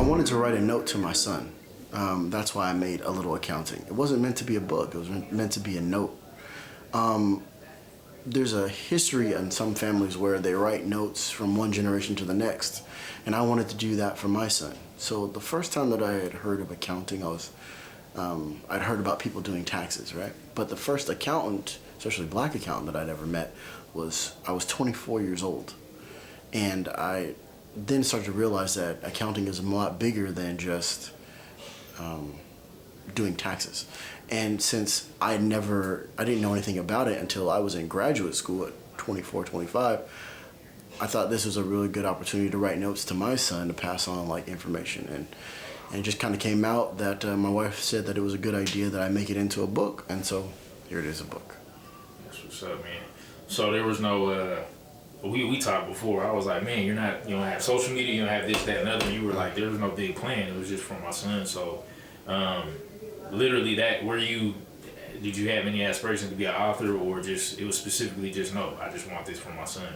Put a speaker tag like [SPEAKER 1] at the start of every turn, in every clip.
[SPEAKER 1] wanted to write a note to my son. That's why I made a little accounting. It wasn't meant to be a book. It was meant to be a note. There's a history in some families where they write notes from one generation to the next, and I wanted to do that for my son. So the first time that I had heard of accounting, I'd heard about people doing taxes, right? But the first accountant, especially black accountant that I'd ever met, I was 24 years old. And I then started to realize that accounting is a lot bigger than just doing taxes. And since I didn't know anything about it until I was in graduate school at 24, 25, I thought this was a really good opportunity to write notes to my son to pass on like information. And it just kind of came out that my wife said that it was a good idea that I make it into a book. And so here it is, a book.
[SPEAKER 2] That's what's up, man. So there was no, we talked before. I was like, man, you don't have social media, you don't have this, that, and other. You were like, there was no big plan. It was just for my son. So literally did you have any aspirations to be an author, or just, it was specifically just, no, I just want this for my son?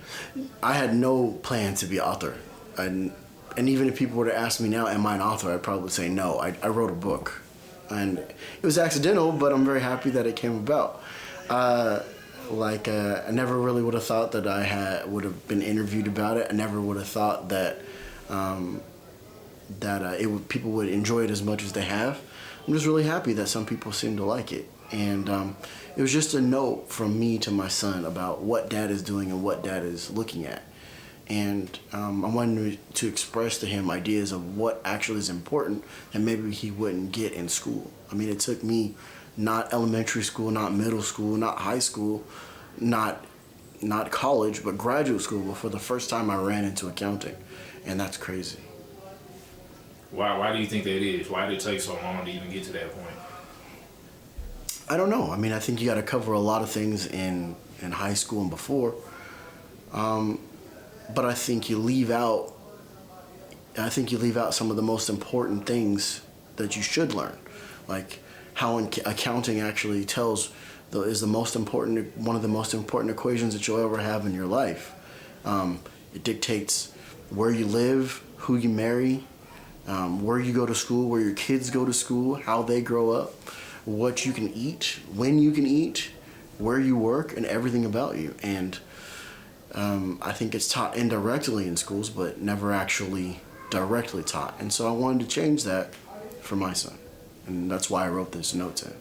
[SPEAKER 1] I had no plan to be an author. And even if people were to ask me now, am I an author, I'd probably say no. I wrote a book. And it was accidental, but I'm very happy that it came about. I never really would have thought that would have been interviewed about it. I never would have thought that people would enjoy it as much as they have. I'm just really happy that some people seem to like it. And it was just a note from me to my son about what Dad is doing and what Dad is looking at. And I wanted to express to him ideas of what actually is important and maybe he wouldn't get in school. I mean, it took me not elementary school, not middle school, not high school, not college, but graduate school before the first time I ran into accounting. And that's crazy.
[SPEAKER 2] Why do you think that is? Why did it take so long to even get to that point?
[SPEAKER 1] I don't know. I mean, I think you got to cover a lot of things in high school and before. But I think you leave out some of the most important things that you should learn, like how accounting actually is one of the most important equations that you'll ever have in your life. It dictates where you live, who you marry, where you go to school, where your kids go to school, how they grow up, what you can eat, when you can eat, where you work, and everything about you. And I think it's taught indirectly in schools, but never actually directly taught. And so I wanted to change that for my son. And that's why I wrote this note to him.